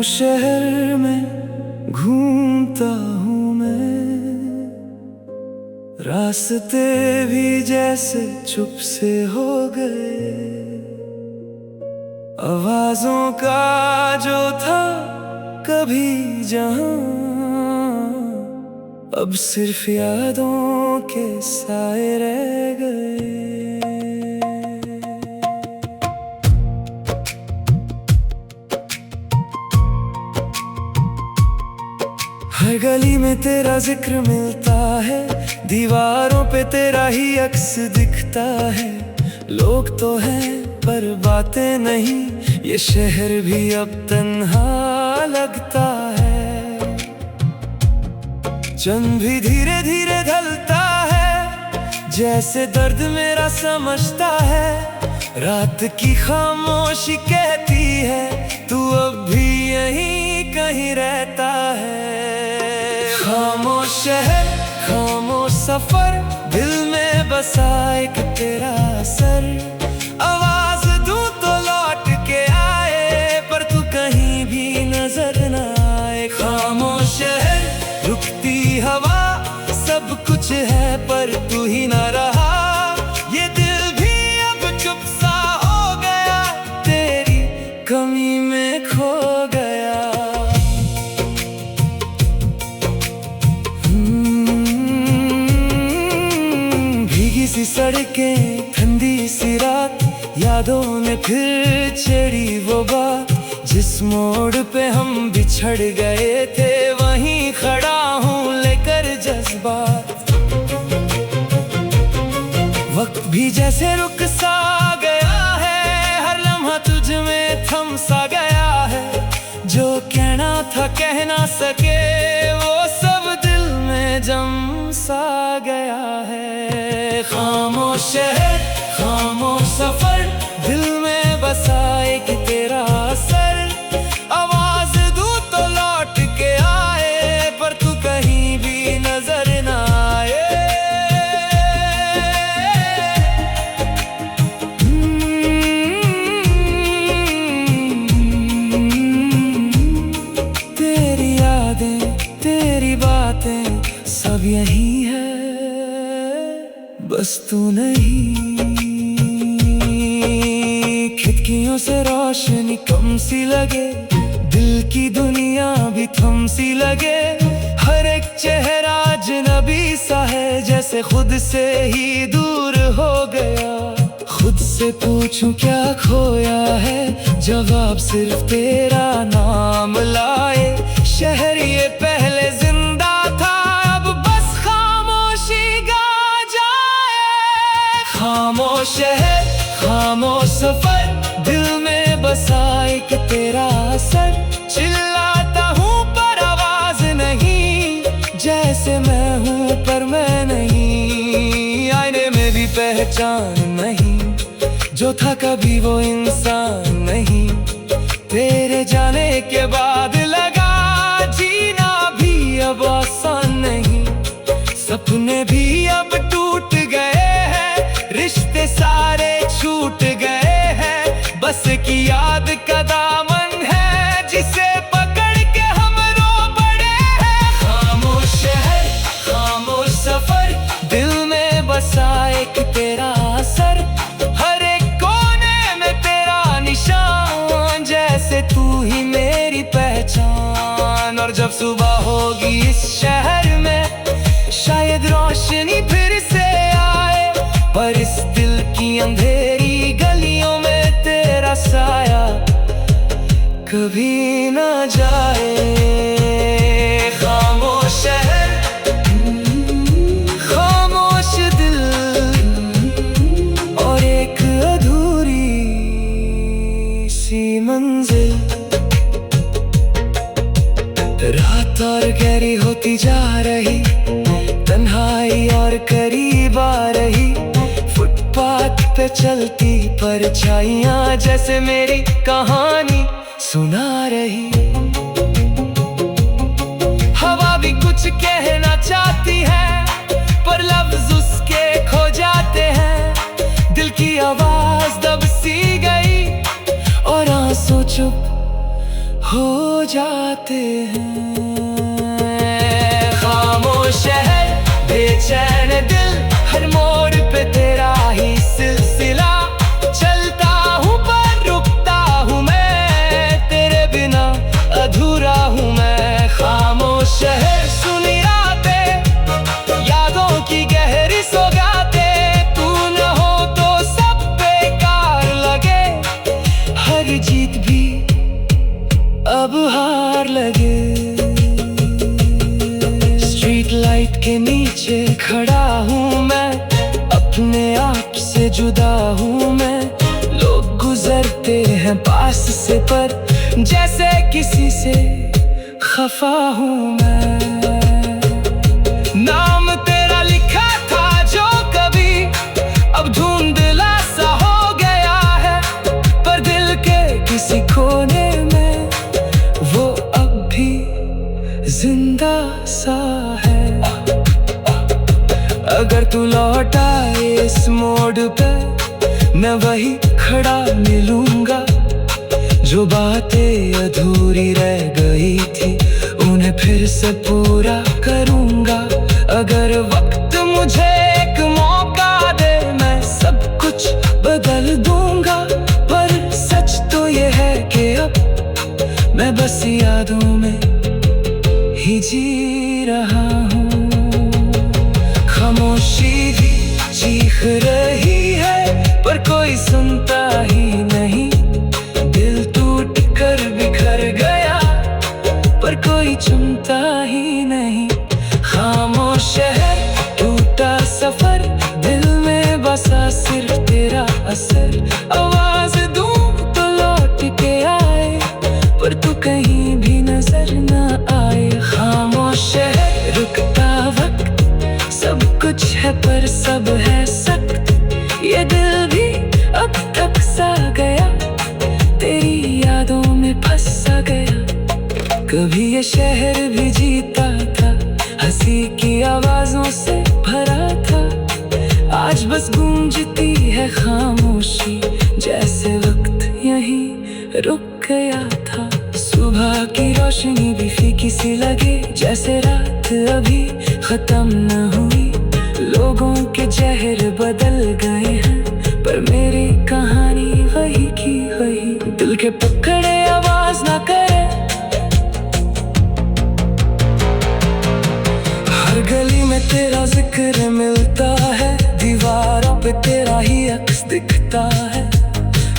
शहर में घूमता हूँ मैं, रास्ते भी जैसे चुप से हो गए। आवाजों का जो था कभी जहां, अब सिर्फ यादों के साए रह गए। हर गली में तेरा जिक्र मिलता है, दीवारों पे तेरा ही अक्स दिखता है। लोग तो हैं पर बातें नहीं, ये शहर भी अब तन्हा लगता है। चंद भी धीरे धीरे ढलता है, जैसे दर्द मेरा समझता है। रात की खामोशी कहती है, तू अब भी यहीं कहीं रहता है। खामोश शहर, खामोश सफर, दिल में बसा एक तेरा असर। आवाज दूं तो लौट के आए, पर तू कहीं भी नजर न आए। खामोश शहर, रुकती हवा, सब कुछ है पर तू ही ना रहा। ये दिल भी अब चुप सा हो गया, तेरी कमी में खो गया। भीगी सी सड़कें, ठंडी सी रात, यादों ने फिर छेड़ी वो बात। जिस मोड़ पे हम बिछड़ गए थे, वहीं खड़ा हूँ लेकर जज्बात। वक्त भी जैसे रुक सा गया है, हर लम्हा तुझ में थम सा गया है। जो कहना था कह ना सके, वो सब दिल में जम सा गया है। खामोश शहर, खामोश सफर, दिल में बसा एक तेरा असर। आवाज दूं तो लौट के आए, पर तू कहीं भी नजर न आए। तेरी यादें, तेरी बातें, सब यही है, बस तू नहीं। खिड़कियों से रोशनी कम सी लगे, दिल की दुनिया भी थम सी लगे। हर एक चेहरा अजनबी सा है, जैसे खुद से ही दूर हो गया। खुद से पूछूं क्या खोया है, जवाब सिर्फ तेरा नाम लाए। शहर ये पहले जिंदा था, अब बस खामोशी गा जाए। खामोश शहर, खामोश सफर, दिल में बसा एक तेरा असर। चिल्लाता हूँ पर आवाज नहीं, जैसे मैं हूँ पर मैं नहीं। आईने में भी पहचान नहीं, जो था कभी वो इंसान नहीं। तेरे जाने के बाद लगा, जीना भी अब आसान नहीं। सपने भी अब टूट गए हैं, रिश्ते सारे छूट गए हैं। बस की याद का दामन है, जिसे पकड़ के हम रो पड़े हैं। खामोश शहर, खामोश सफर, दिल में बसा एक तेरा असर। हर एक कोने में तेरा निशान, जैसे तू ही मेरी पहचान। और जब सुबह होगी इस शहर में, शायद रोशनी फिर से आए, पर इस दिल की अंधेरी गलियों में तेरा साया कभी ना जाए। खामोश शहर, खामोश दिल, और एक अधूरी सी मंजिल। रात और गहरी होती जा रही, तन्हाई और करीब आ रही। फुटपाथ पे चलती परछाइयां, जैसे मेरी कहानी सुना रही। हवा भी कुछ कहना चाहती है, पर लफ्ज उसके खो जाते हैं। दिल की आवाज दब सी गई, और आंसू चुप हो जाते हैं। खामोश शहर, बेचैन दिल, हर मोड़ पे तेरा ही सिलसिला। चलता हूँ पर रुकता हूँ मैं, तेरे बिना अधूरा हूँ मैं। खामोश शहर, सुनी रातें, यादों की गहरी सौगातें। तू न हो तो सब बेकार लगे, हर जीत भी अब हार लगे। स्ट्रीट लाइट के नीचे खड़ा हूँ मैं, अपने आप से जुदा हूँ मैं। लोग गुजरते हैं पास से पर जैसे किसी से खफा हूँ मैं। नाम तेरा लिखा था जो कभी, अब धुंधला सा हो गया है। पर दिल के किसी कोने में वो अब भी जिंदा सा है। अगर तू लौट आए इस मोड़ पे, मैं वही खड़ा मिलूंगा। जो बातें अधूरी रह गई थी उन्हें फिर से पूरा करूंगा। अगर वक्त मुझे एक मौका दे, मैं सब कुछ बदल दूंगा। पर सच तो ये है कि अब मैं बस यादों में ही जी रहा हूँ। खामोशी भी चीख रही है पर कोई सुनता ही नहीं। दिल टूट कर बिखर गया पर कोई चुनता ही नहीं। खामोश शहर, टूटा सफर, दिल में बसा सिर्फ तेरा असर। आवाज दूं तो लौट के आए, पर तू कहीं भी नजर ना आए। खामोश शहर, रुकता वक्त, सब कुछ है पर सब है सख्त। ये दिल भी अब तक सा गया, तेरी यादों में फंस सा गया। कभी ये शहर भी जीता था, हंसी की आवाजों से भरा था। आज बस गूंजती है खामोशी, जैसे वक्त यहीं रुक गया था। सुबह की रोशनी भी फीकी सी लगे, जैसे रात अभी खत्म न हुई। लोगों के चेहरे बदल गए हैं पर मेरी कहानी वही की वही। दिल के पकड़े आवाज ना करे, हर गली में तेरा जिक्र मिलता है। दीवारों पे तेरा ही अक्स दिखता है।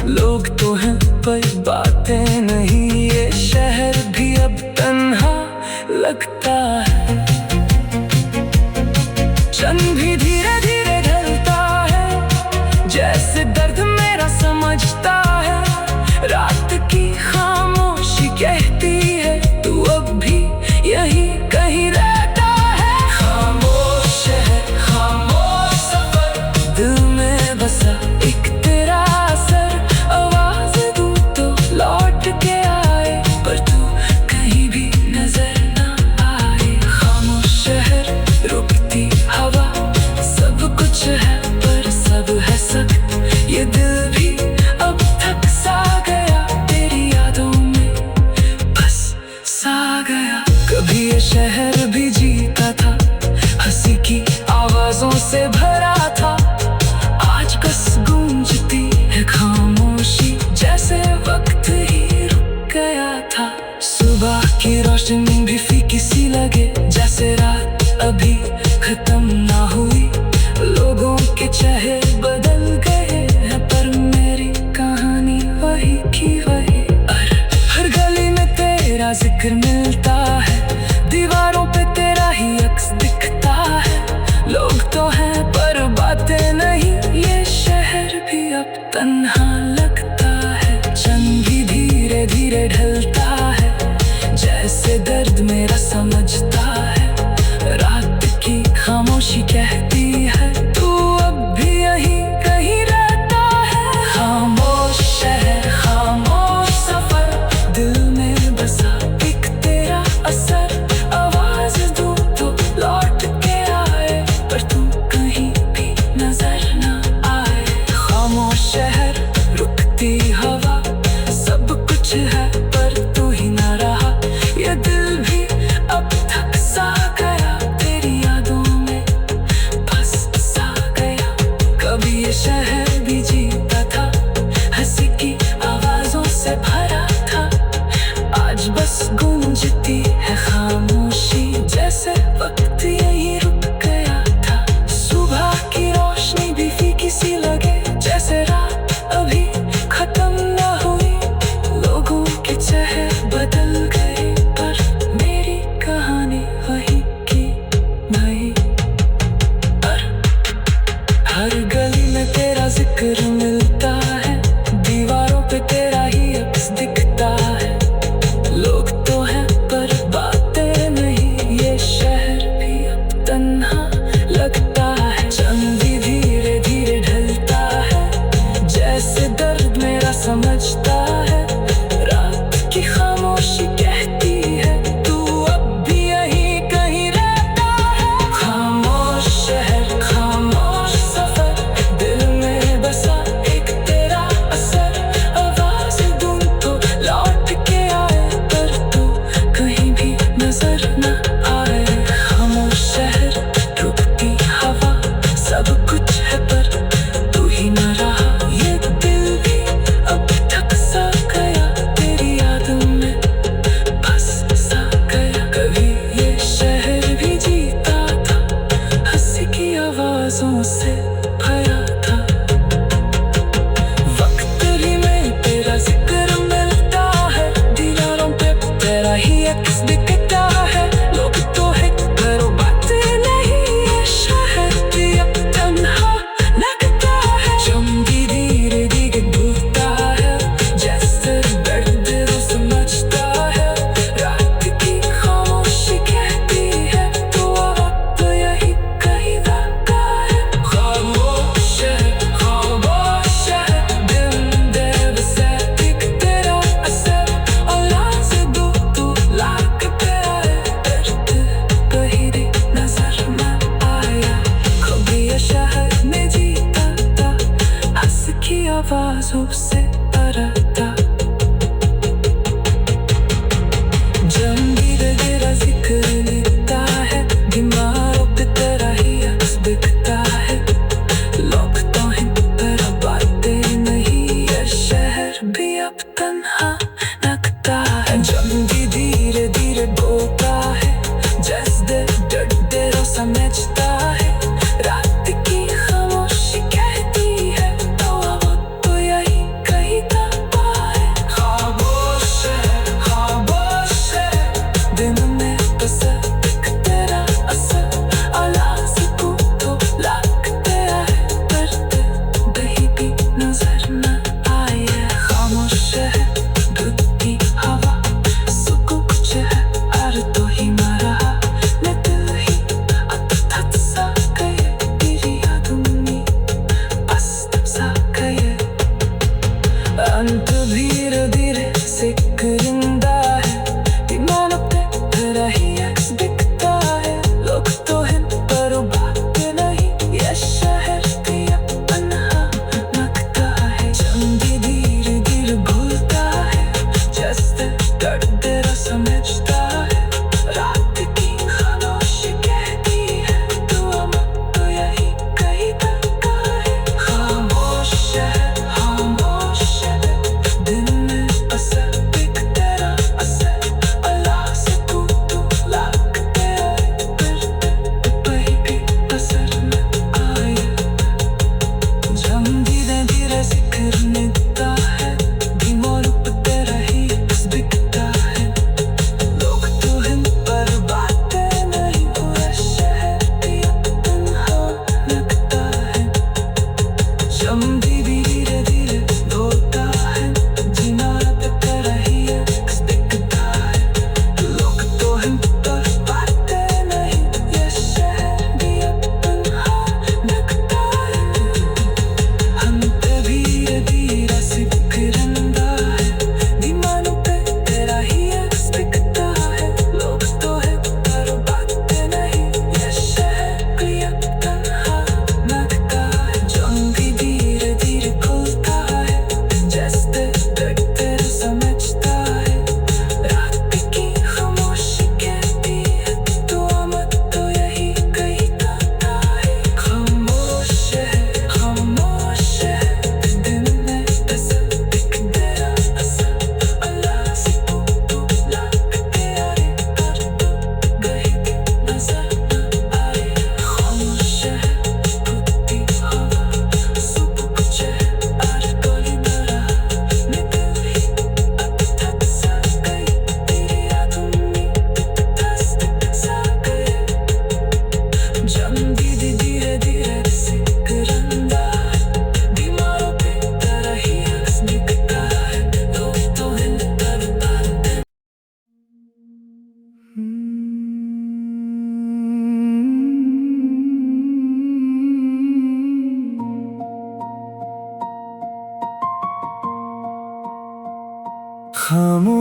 लोग तो हैं पर बातें नहीं, ये शहर भी अब तन्हा लगता है। चंद भी धीरे धीरे ढलता है, जैसे दर्द मेरा समझता है। रात की खामोशी कहती है तू अब भी यही कहीं रहता है। खामोश है, खामोश सफर, दिल में बसा एक तेरा असर। आवाज दूं तो लौट के आए, पर तू कहीं भी नजर ना आए। खामोश शहर, रुकती हवा, सब कुछ है पर सब है सख्त। ये दिल भी अब थक सा गया, तेरी यादों में बस सा गया। कभी ये शहर भी जीता था, हंसी की आवाजों से भरा था। आज बस गूंजती है खामोशी, जैसे वक्त ही रुक गया था। सुबह की रोशनी भी फीकी सी लगे, जैसे रात अभी खत्म ना हुई। लोगों के चेहरे बदल गए हैं पर मेरी कहानी वही की वही। हर गली में तेरा जिक्र मिलता है, दीवारों पे तेरा ही अक्स दिखता है। लोग तो हैं पर बातें नहीं, ये शहर भी अब तन्हा लगता है। चंद भी धीरे धीरे ढलता है, जैसे दर्द मेरा समझता है। रात की खामोशी कहती है तू अब भी यहीं कहीं रहता है। खामोश शहर, खामोश सफर, दिल में बसा एक तेरा असर। आवाज दूं तो लौट के आए, पर तू कहीं भी नजर ना आए। खामोश शहर, रुकती हवा, सब कुछ है पर तू ही ना रहा।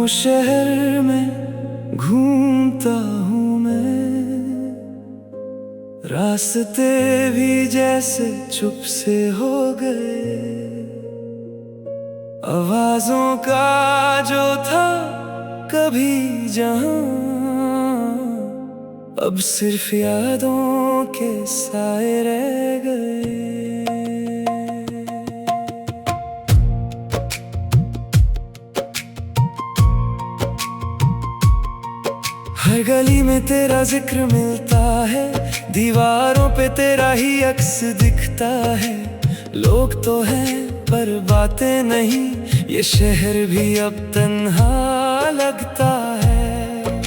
खामोश शहर में घूमता हूँ मैं, रास्ते भी जैसे चुप से हो गए। आवाजों का जो था कभी जहां, अब सिर्फ यादों के साए रह गए। हर गली में तेरा जिक्र मिलता है, दीवारों पे तेरा ही अक्स दिखता है। लोग तो हैं पर बातें नहीं, ये शहर भी अब तन्हा लगता है।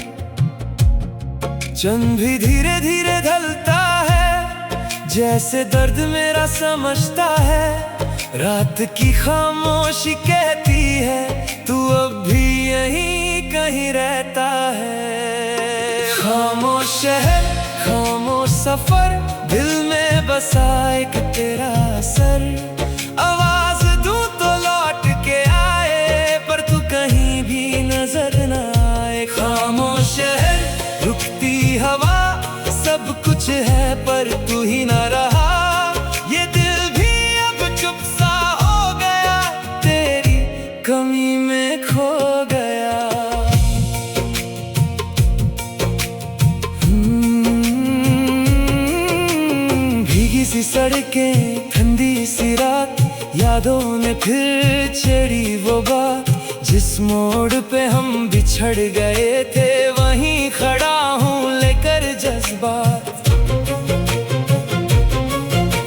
चंद भी धीरे धीरे ढलता है, जैसे दर्द मेरा समझता है। रात की खामोशी कहती है, तू अब भी यहीं कहीं रहता है। खामोश शहर, खामोश सफर, दिल में बसा एक तेरा असर। आवाज दूं तो लौट के आए, पर तू कहीं भी नजर न आए। खामोश शहर, रुकती हवा, सब कुछ है पर तू ही ना रहा। ये दिल भी अब चुप सा हो गया, तेरी कमी में खो गया। भीगी सी सड़कें, ठंडी सी रात, यादों ने फिर छेड़ी वो बात। जिस मोड़ पे हम बिछड़ गए थे, वहीं खड़ा हूँ लेकर जज्बात।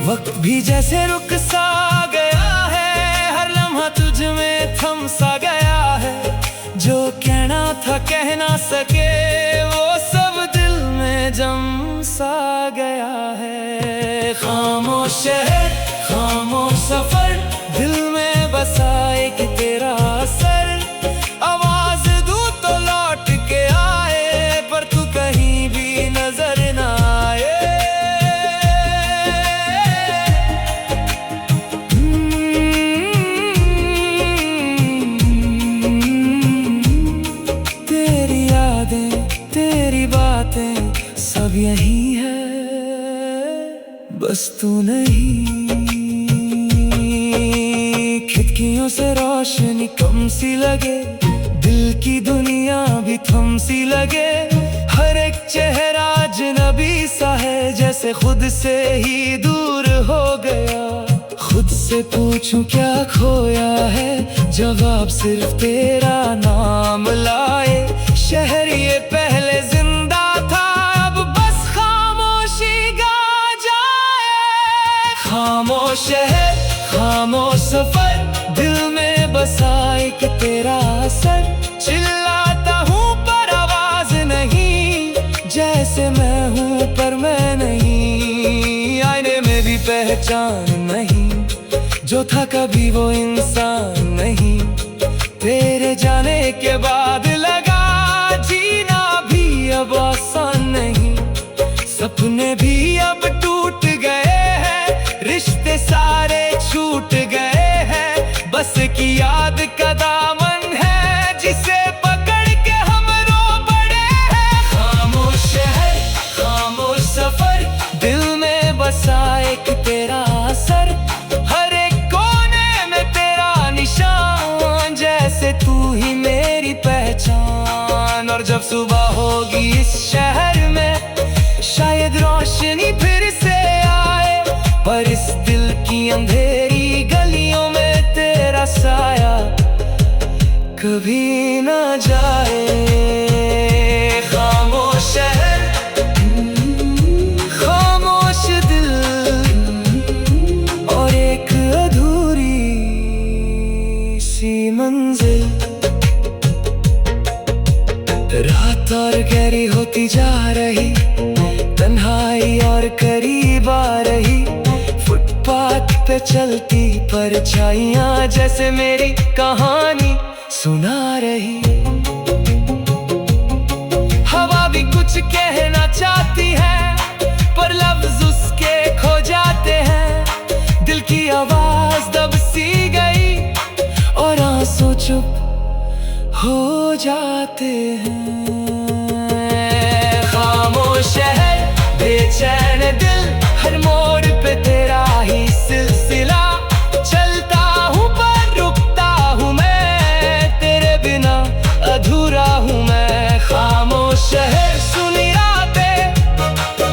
वक्त भी जैसे रुक सा गया है, हर लम्हा तुझ में थम सा गया है। जो कहना था कह ना सके, वो सब दिल में जम सा गया है। खामोश शहर, खामोश सफर, दिल में बसा एक तेरा असर। आवाज दूं तो लौट के आए, पर तू कहीं भी नजर न आए। तेरी यादें, तेरी बातें, सब यही है, बस तू नहीं। खिड़कियों से रोशनी कम सी लगे, दिल की दुनिया भी थम सी लगे। हर एक चेहरा अजनबी सा है, जैसे खुद से ही दूर हो गया। खुद से पूछूं क्या खोया है, जवाब सिर्फ तेरा नाम लाए। शहर ये पहले जिंदा था, अब बस खामोशी गा जाए। खामोश शहर, खामोश सफर, दिल में बसा एक तेरा असर। चिल्लाता हूँ पर आवाज नहीं, जैसे मैं हूँ पर मैं नहीं। आईने में भी पहचान नहीं, जो था कभी वो इंसान नहीं। तेरे जाने के बाद लगा, जीना भी अब आसान नहीं। सपने भी अब टूट गए हैं, रिश्ते सारे छूट गए हैं। बस की याद का दामन है, जिसे पकड़ के हम रो पड़े हैं। खामोश शहर, खामोश सफर, दिल में बसा एक तेरा असर। हर एक कोने में तेरा निशान, जैसे तू ही मेरी पहचान। और जब सुबह होगी इस शहर में, शायद रोशनी फिर से आए, पर इस दिल की अंधेरी गलियों में तेरा साया कभी ना जाए। खामोश शहर, खामोश दिल, और एक अधूरी सी मंजिल। रात और गहरी होती जा रही, तन्हाई और करीब आ रही। फुटपाथ पे चलती परछाइयां, जैसे मेरी कहानी सुना रही। हवा भी कुछ कहना चाहती है, पर लफ्ज उसके खो जाते हैं। दिल की आवाज दब सी गई, और आंसू चुप हो जाते हैं। खामोश शहर, बेचैन दिल, हर मोड़ पे तेरा ही सिलसिला। चलता हूँ पर रुकता हूँ मैं, तेरे बिना अधूरा हूँ मैं। खामोश शहर, सुनी रातें,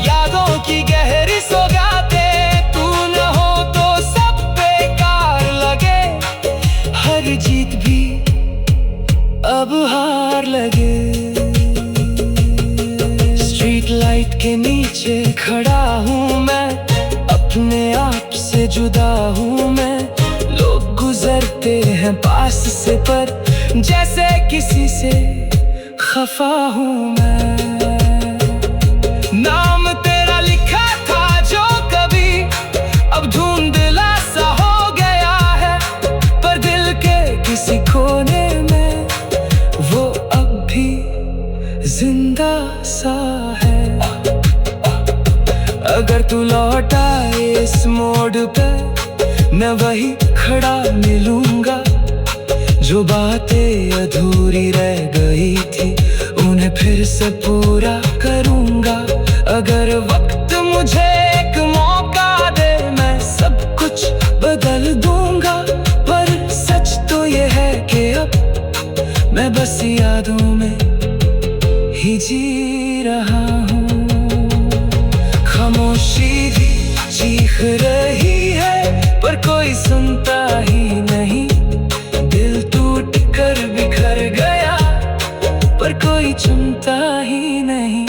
यादों की गहरी सौगातें। तू न हो तो सब बेकार लगे, हर जीत भी अब हार लगे। स्ट्रीट लाइट के नीचे खड़ा हूँ मैं, अपने आप से जुदा हूँ मैं। लोग गुजरते हैं पास से पर जैसे किसी से खफा हूँ मैं। नाम तेरा लिखा था जो कभी, अब धुंधला सा हो गया है। पर दिल के किसी कोने में वो अब भी जिंदा सा है। अगर तू लौट आए इस मोड़ पे, मैं वही खड़ा मिलूंगा। जो बातें अधूरी रह गई थी, उन्हें फिर से पूरा करूंगा। अगर वक्त मुझे एक मौका दे, मैं सब कुछ बदल दूंगा। पर सच तो ये है कि अब मैं बस यादों में ही जी रहा हूँ। खामोशी भी चीख रही है, पर कोई सुनता ही नहीं। दिल टूट कर बिखर गया, पर कोई चुनता ही नहीं।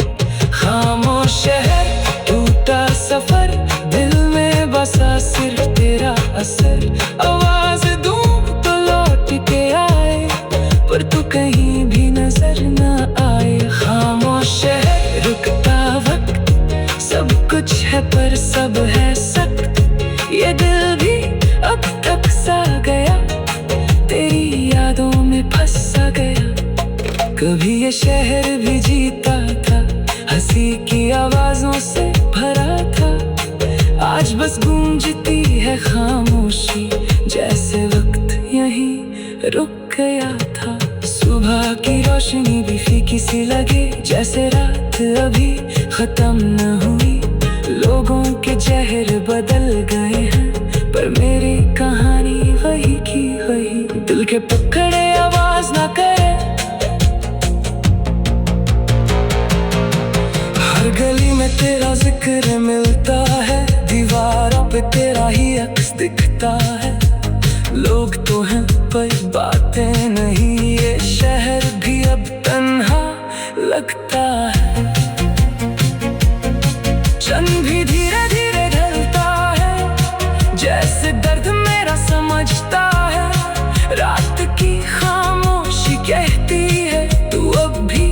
खामोश शहर, टूटा सफर, दिल में बसा सिर्फ तेरा असर। आवाज दूं तो लौट के आए, पर तू कहीं भी नजर ना आए। खामोश शहर, रुकता वक्त, सब कुछ है पर सब है सख्त। ये दिल भी अब तक सा गया, तेरी यादों में फंस सा गया। कभी ये शहर भी जीता था, हंसी की आवाजों से भरा था। आज बस गूंजती है खामोशी, जैसे वक्त यहीं रुक गया था। सुबह की रोशनी भी फीकी सी लगे, जैसे रात अभी खत्म न हुई। लोगों के चेहरे बदल गए हैं, पर मेरी कहानी वही की वही। दिल के पकड़े आवाज ना करे, हर गली में तेरा जिक्र मिलता है। दीवारों पे तेरा ही अक्स दिखता है। लोग तो हैं पर बातें नहीं, ये शहर भी अब तन्हा लगता है। चंद भी धीरे धीरे ढलता है, जैसे दर्द मेरा समझता है। रात की खामोशी कहती है, तू अब भी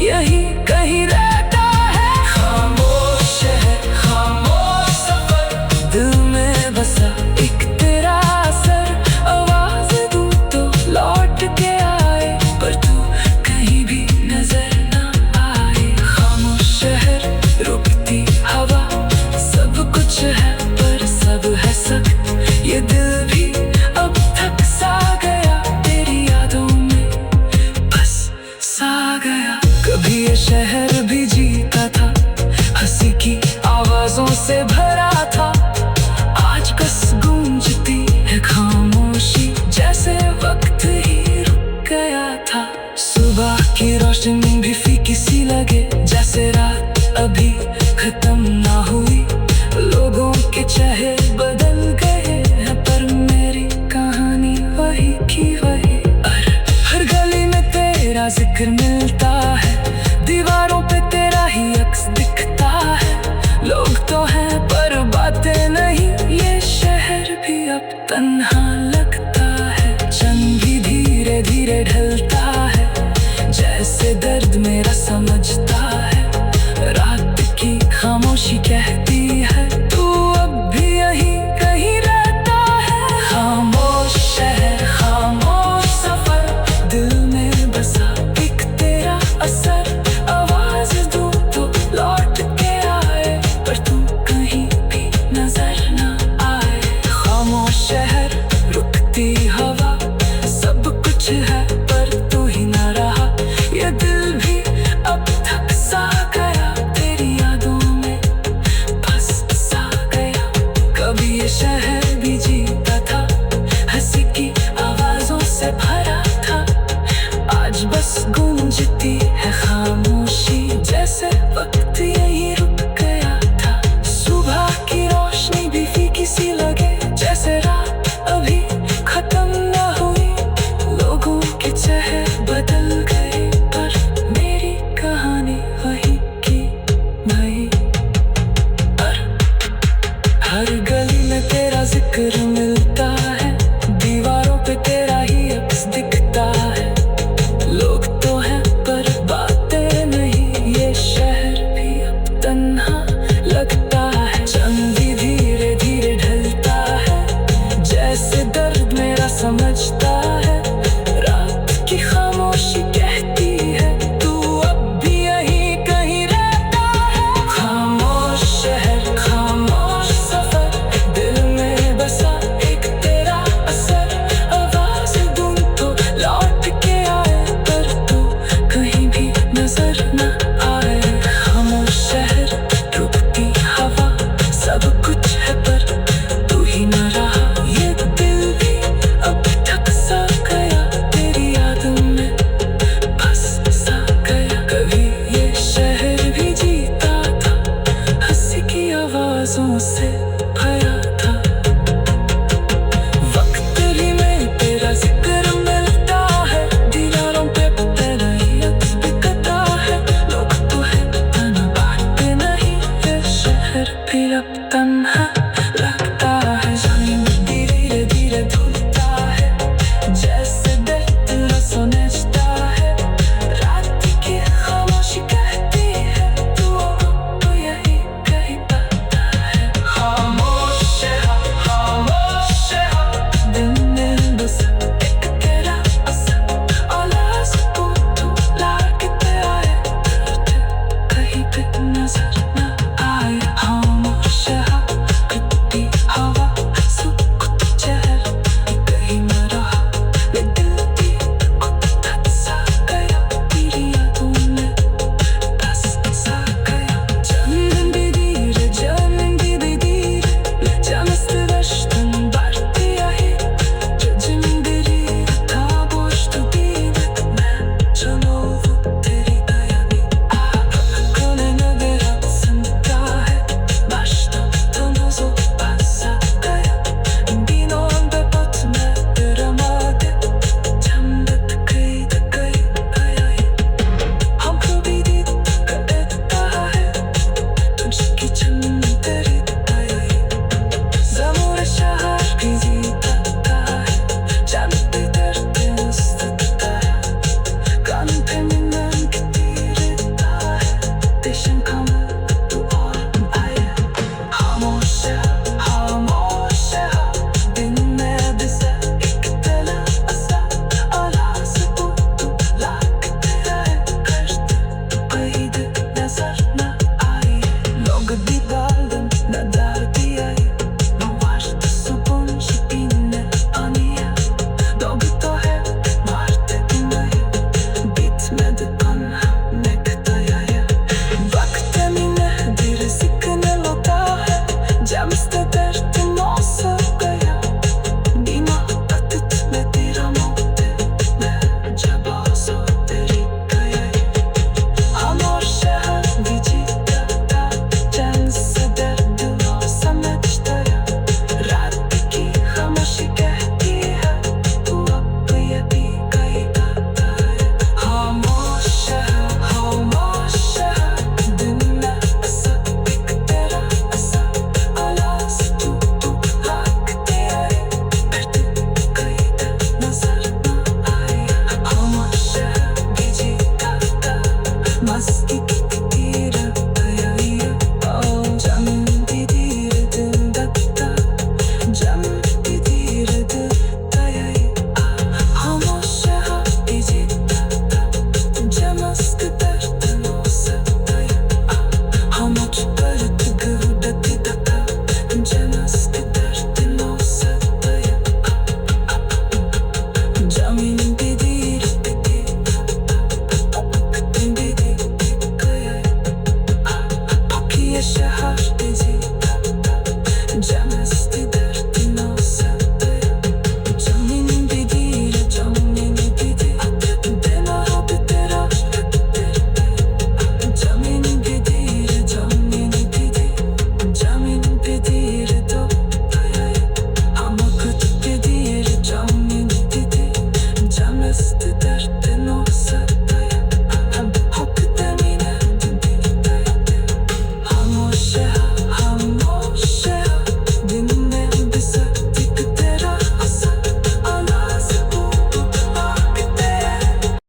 यही कहीं रहता है। खामोश है, खामोश सफर, दिल में बसा एक तेरा असर। आवाज दूं तो लौट के आए, पर तू कहीं भी नजर ना आए। खामोश शहर, रुकती हवा, सब कुछ है पर सब है सख्त। ये दिल भी अब थक सा गया, तेरी यादों में बस सा गया। कभी ये शहर भी जीता था, हंसी की आवाजों से भरा था। आज बस गूंजती है खामोशी, जैसे वक्त ही रुक गया था। सुबह की रोशनी भी फीकी सी लगे, जैसे रात अभी खत्म ना हुई। लोगों के चेहरे बदल गए हैं, पर मेरी कहानी वही की वही। हर गली में तेरा जिक्र मिलता है, दीवारों पे तेरा ही अक्स दिखता है। लोग तो हैं पर बातें नहीं, ये शहर भी अब तन्हा लगता है। चंद भी धीरे धीरे ढलता है, जैसे दर्द मेरा समझता है। रात की खामोशी कहती है, तू अब भी यहीं कहीं रहता है। खामोश शहर, खामोश सफर, दिल में बसा एक तेरा तन्हा